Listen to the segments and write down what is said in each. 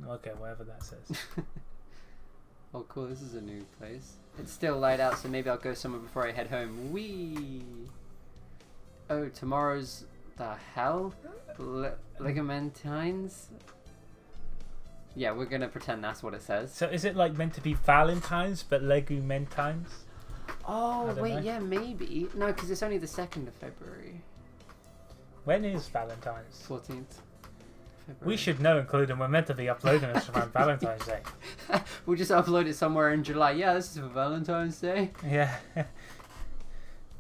Okay, whatever that says. Oh, cool. This is a new place. It's still light out, so maybe I'll go somewhere before I head home. Whee! Oh, tomorrow's... the hell? Ligamentines? Yeah, we're gonna pretend that's what it says. So is it like meant to be Valentine's, but Legumentines? Oh, wait, yeah, maybe. No, because it's only the 2nd of February. When is Valentine's? 14th February. We should know, including we're meant to be uploading this around Valentine's Day. We'll just upload it somewhere in July. Yeah, this is for Valentine's Day. Yeah.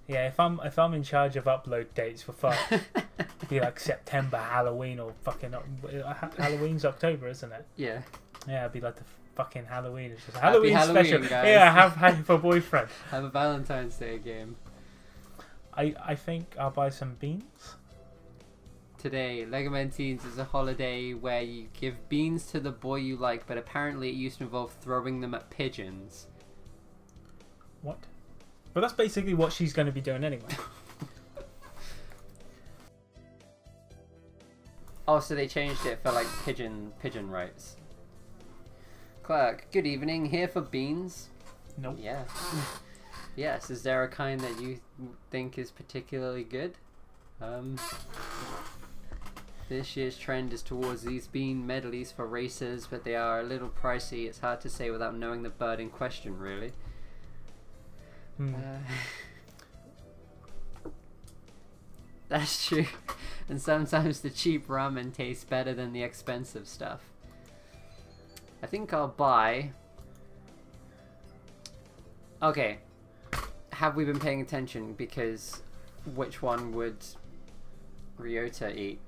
Yeah, if I'm in charge of upload dates for fun, be like September, Halloween, or fucking Halloween's October, isn't it? Yeah. Yeah, it'd be like the fucking Halloween. It's just Happy Halloween, special. guys. Yeah, have for boyfriend. Have a Valentine's Day game. I think I'll buy some beans. Today, Legamentines is a holiday where you give beans to the boy you like, but apparently it used to involve throwing them at pigeons. What? But that's basically what she's going to be doing anyway. Oh, so they changed it for like pigeon rights. Clerk, good evening. Here for beans? Nope. Yeah. Yes, is there a kind that you think is particularly good? This year's trend is towards these bean medleys for racers, but they are a little pricey. It's hard to say without knowing the bird in question, really. That's true. And sometimes the cheap ramen tastes better than the expensive stuff. I think I'll buy... Okay. Have we been paying attention? Because which one would Ryota eat?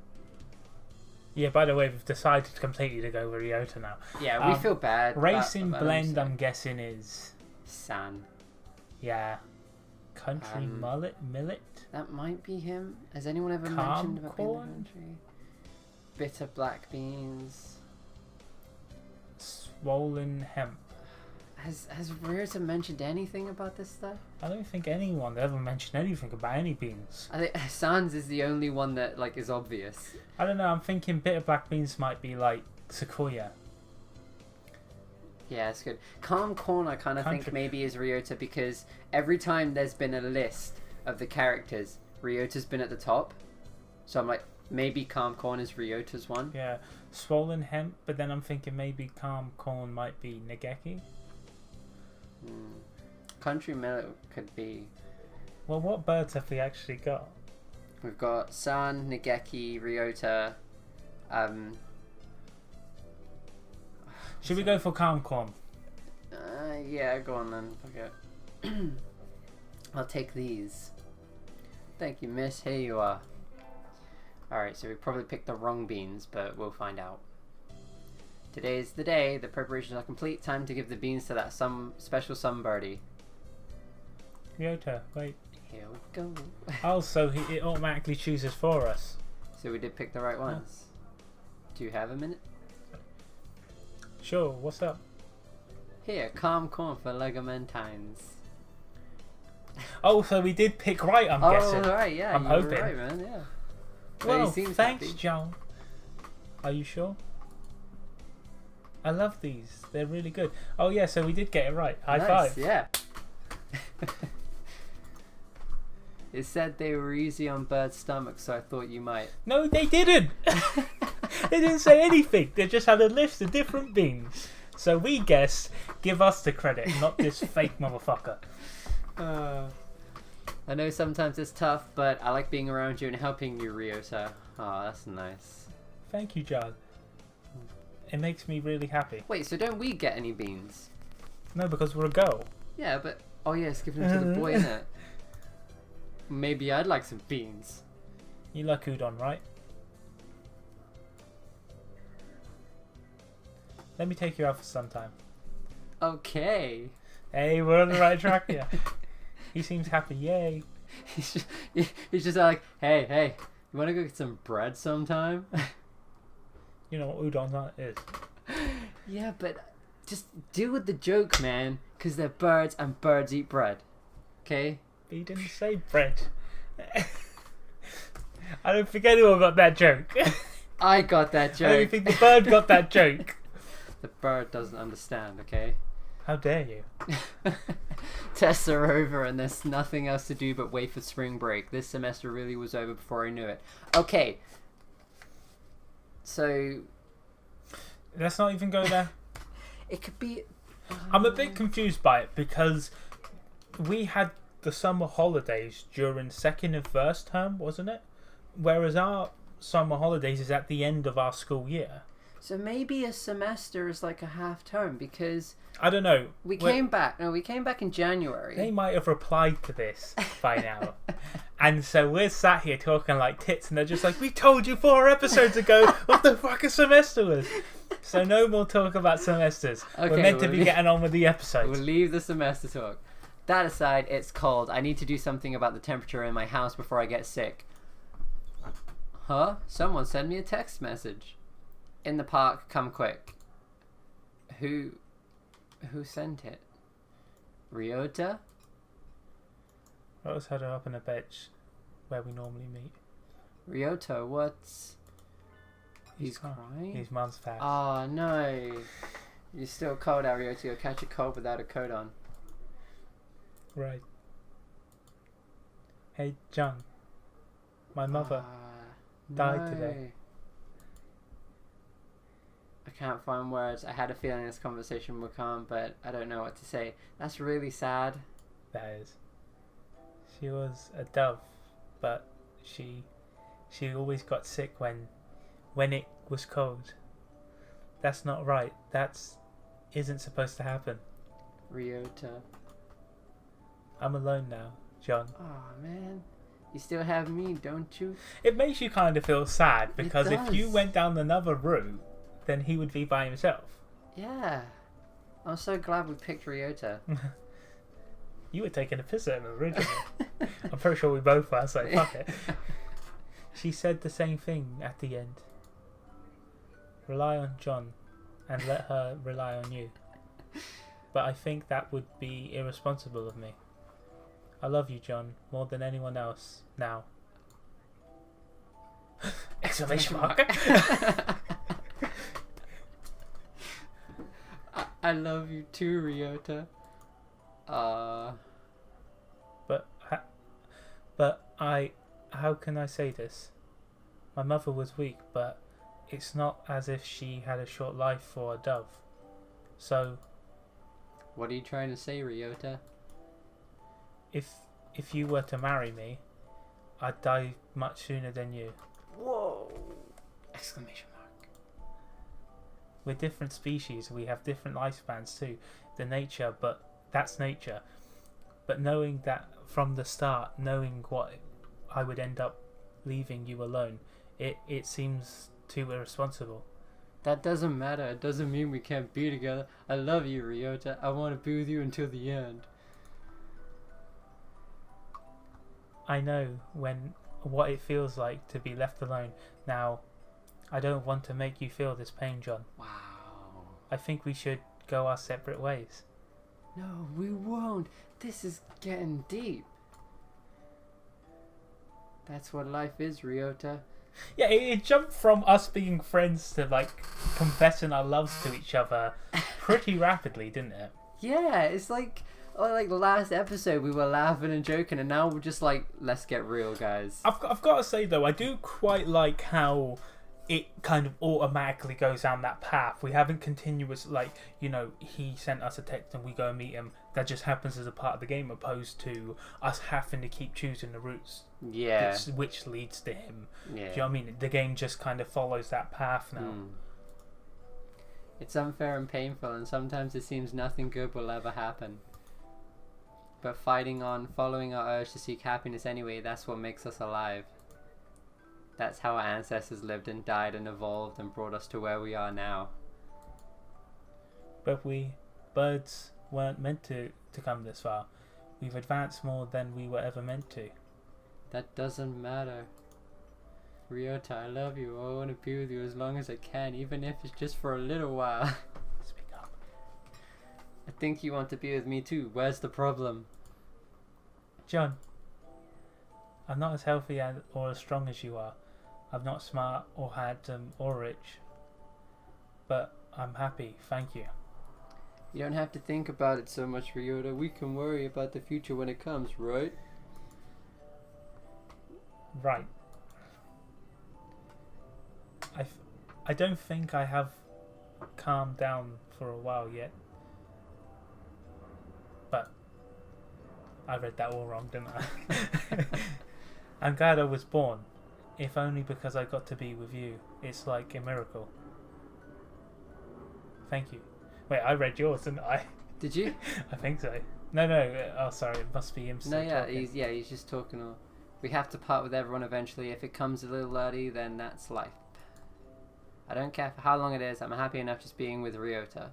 Yeah, by the way, we've decided completely to go with Ryota now. Yeah, we feel bad. Racing blend, I'm guessing, is... San. Yeah. Country millet? That might be him. Has anyone ever mentioned about being in the country? Bitter black beans. Swollen hemp. Has Ryota mentioned anything about this stuff? I don't think anyone ever mentioned anything about any beans. I think Sans is the only one that like is obvious. I don't know, I'm thinking bitter black beans might be like sequoia. Yeah, it's good. Calm Corn I kind of think maybe is Ryota, because every time there's been a list of the characters, Ryota's been at the top. So I'm like, maybe Calm Corn is Ryota's one. Yeah, Swollen Hemp, but then I'm thinking maybe Calm Corn might be Nageki. Country Millet could be... Well, what birds have we actually got? We've got San, Nageki, Ryota. Should we go for Calm Corn? Yeah, go on then. Okay. I'll take these. Thank you, miss. Here you are. Alright, so we probably picked the wrong beans, but we'll find out. Today's the day. The preparations are complete. Time to give the beans to that special birdie. Ryota, wait. Here we go. Oh, so it automatically chooses for us. So we did pick the right ones. Do you have a minute? Sure, what's up? Here, Calm Corn for Legamentines. Oh, so we did pick right, I'm guessing. Oh, right, yeah. I'm hoping. Right, man, yeah. Well, thanks, John. Are you sure? I love these. They're really good. Oh, yeah, so we did get it right. High five. Yeah. It said they were easy on birds' stomachs, so I thought you might. No, they didn't. They didn't say anything. They just had a list of different beans. So we guessed, give us the credit, not this fake motherfucker. I know sometimes it's tough, but I like being around you and helping you, Ryota. Oh, that's nice. Thank you, John. It makes me really happy. Wait, so don't we get any beans? No, because we're a girl. Yeah, but... Oh, yeah, it's giving them to the boy, innit? Maybe I'd like some beans. You like udon, right? Let me take you out for some time. Okay. Hey, we're on the right track here. He seems happy, yay. He's just like, hey, you want to go get some bread sometime? You know what udon is. Yeah, but just deal with the joke, man. Because they're birds and birds eat bread. Okay? But he didn't say bread. I don't think anyone got that joke. I got that joke. I don't think the bird got that joke. The bird doesn't understand, okay? How dare you? Tests are over and there's nothing else to do but wait for spring break. This semester really was over before I knew it. Okay. So... Let's not even go there. It could be... I'm a bit confused by it because we had the summer holidays during second and first term, wasn't it? Whereas our summer holidays is at the end of our school year. So maybe a semester is like a half term because... I don't know. We came back in January. They might have replied to this by now. And so we're sat here talking like tits and they're just like, we told you 4 episodes ago what the fuck a semester was. So no more talk about semesters. Okay, we're meant to be getting on with the episodes. We'll leave the semester talk. That aside, it's cold. I need to do something about the temperature in my house before I get sick. Huh? Someone sent me a text message. In the park, come quick. Who sent it? Ryota? I was had her up in a bench where we normally meet. Ryota, what's... He's crying? His mum's fast. Oh, no. You're still cold out, Ryota. You'll catch a cold without a coat on. Right. Hey, John. My mother died today. I can't find words. I had a feeling this conversation would come, but I don't know what to say. That's really sad. That is. She was a dove, but she always got sick when it was cold. That's not right. Isn't supposed to happen. Ryota. I'm alone now, John. Oh man. You still have me, don't you? It makes you kind of feel sad because if you does. went down another route, then he would be by himself. Yeah. I'm so glad we picked Ryota. You were taking a piss at him originally. I'm pretty sure we both were, so fuck it. She said the same thing at the end. Rely on John and let her rely on you. But I think that would be irresponsible of me. I love you, John, more than anyone else now. Exclamation mark. I love you too, Ryota. How can I say this? My mother was weak, but it's not as if she had a short life for a dove. So... What are you trying to say, Ryota? If you were to marry me, I'd die much sooner than you. Whoa! Exclamation mark. We're different species, we have different lifespans too. That's nature. But knowing that from the start, knowing what I would end up leaving you alone, it seems too irresponsible. That doesn't matter. It doesn't mean we can't be together. I love you, Ryota. I want to be with you until the end. I know what it feels like to be left alone. Now, I don't want to make you feel this pain, John. Wow. I think we should go our separate ways. No, we won't. This is getting deep. That's what life is, Ryota. Yeah, it jumped from us being friends to like confessing our loves to each other pretty rapidly, didn't it? Yeah, it's like the last episode we were laughing and joking, and now we're just like, let's get real, guys. I've got to say though, I do quite like how it kind of automatically goes down that path. We haven't continuous, like, you know, he sent us a text and we go and meet him. That just happens as a part of the game, opposed to us having to keep choosing the routes. Yeah. Which leads to him. Yeah. Do you know what I mean? The game just kind of follows that path now. It's unfair and painful, and sometimes it seems nothing good will ever happen. But fighting on, following our urge to seek happiness anyway, that's what makes us alive. That's how our ancestors lived and died and evolved and brought us to where we are now. But birds weren't meant to come this far. We've advanced more than we were ever meant to. That doesn't matter. Ryota, I love you. I want to be with you as long as I can, even if it's just for a little while. Speak up. I think you want to be with me too. Where's the problem? John, I'm not as healthy or as strong as you are. I'm not smart or handsome or rich. But I'm happy. Thank you. You don't have to think about it so much, Ryota. We can worry about the future when it comes, right? Right. I don't think I have calmed down for a while yet. But I read that all wrong, didn't I? I'm glad I was born, if only because I got to be with you. It's like a miracle. Thank you. Wait, I read yours, didn't I? Did you? I think so. No. Oh, sorry. It must be him. No, yeah, talking. he's just talking. We have to part with everyone eventually. If it comes a little early, then that's life. I don't care for how long it is. I'm happy enough just being with Ryota.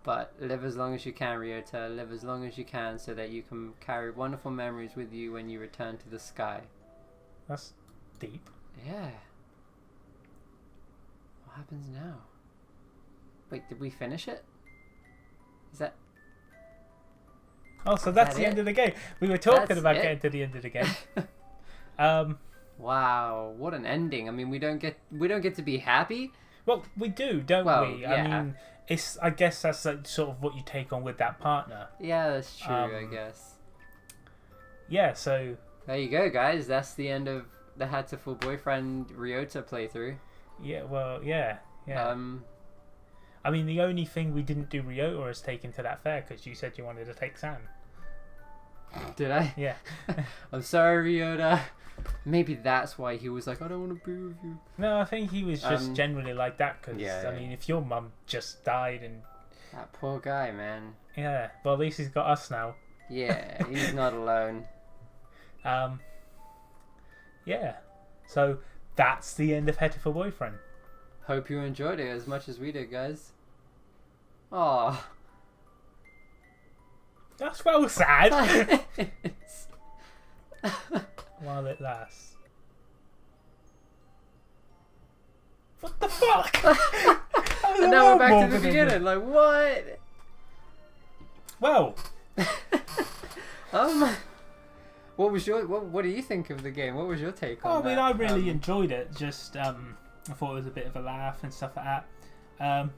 But live as long as you can, Ryota. Live as long as you can so that you can carry wonderful memories with you when you return to the sky. That's deep. Yeah. What happens now? Wait, did we finish it? Is that... Oh, so that's the end of the game. We were talking about getting to the end of the game. Wow, what an ending! I mean, we don't get to be happy. Well, we do, don't we? Yeah. I mean, I guess that's like sort of what you take on with that partner. Yeah, that's true. I guess. Yeah. So there you go, guys. That's the end of the Hatoful Boyfriend Ryota playthrough. Yeah. Well. Yeah. Yeah. I mean, the only thing we didn't do Ryota is take him to that fair because you said you wanted to take Sam. Did I? Yeah. I'm sorry, Ryota. Maybe that's why he was like, I don't want to be with you. No, I think he was just generally like that because, yeah. I mean, if your mum just died and... That poor guy, man. Yeah, well, at least he's got us now. Yeah, he's not alone. Yeah. So, that's the end of Hatoful Boyfriend. Hope you enjoyed it as much as we did, guys. Aww. That's well sad. While it lasts. What the fuck? And now we're back to the beginning. Like, what? Well. What do you think of the game? What was your take on that? I mean, I really enjoyed it. Just, I thought it was a bit of a laugh and stuff like that.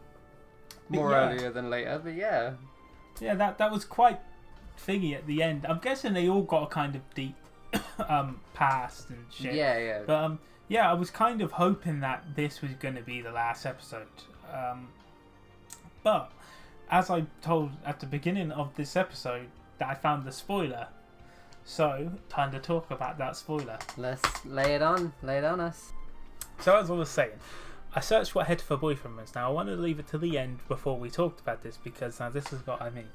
More earlier than later, but yeah. Yeah, that was quite thingy at the end. I'm guessing they all got a kind of deep past and shit. Yeah. But yeah, I was kind of hoping that this was going to be the last episode. But as I told at the beginning of this episode, that I found the spoiler. So time to talk about that spoiler. Let's lay it on us. So as I was saying, I searched what Hatoful Boyfriend was. Now I wanted to leave it to the end before we talked about this because now this is what I mean.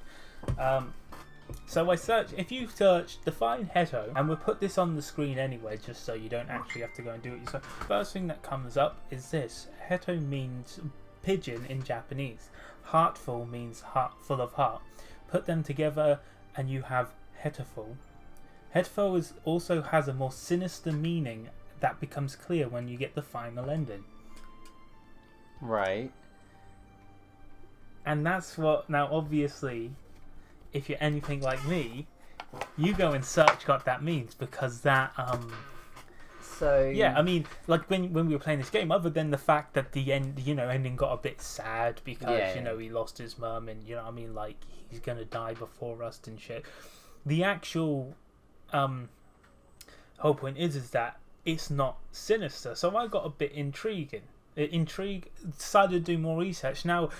So I searched, if you search define Heto, and we'll put this on the screen anyway just so you don't actually have to go and do it yourself. First thing that comes up is this. Heto means pigeon in Japanese. Heartful means heart, full of heart. Put them together and you have Hatoful. Hatoful also has a more sinister meaning that becomes clear when you get the final ending. Right. And that's what, now obviously, if you're anything like me, you go and search what that means because that, So... Yeah, I mean, like when we were playing this game, other than the fact that the ending got a bit sad because, he lost his mum and, like, he's gonna die before us and shit. The actual, whole point is that it's not sinister. So I got a bit intrigued, decided to do more research. Now,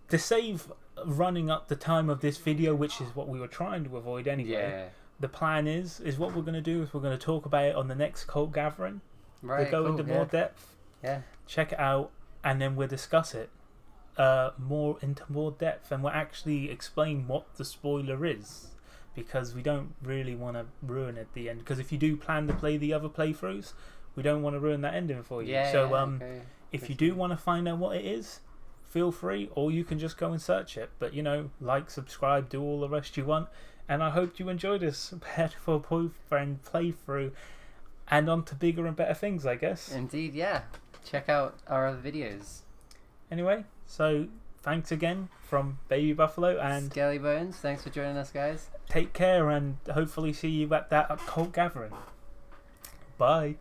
to save running up the time of this video, which is what we were trying to avoid anyway, the plan is what we're going to do is we're going to talk about it on the next cult gathering. Right, we'll go into more depth. Yeah. Check it out, and then we'll discuss it more depth, and we'll actually explain what the spoiler is. Because we don't really want to ruin it at the end. Because if you do plan to play the other playthroughs, we don't want to ruin that ending for you. If you do want to find out what it is, feel free, or you can just go and search it. But like, subscribe, do all the rest you want. And I hope you enjoyed this Hatoful Boyfriend playthrough, and on to bigger and better things, I guess. Indeed, yeah. Check out our other videos. Anyway, so thanks again from Baby Buffalo and Skelly Bones. Thanks for joining us, guys. Take care, and hopefully see you at that cult gathering. Bye.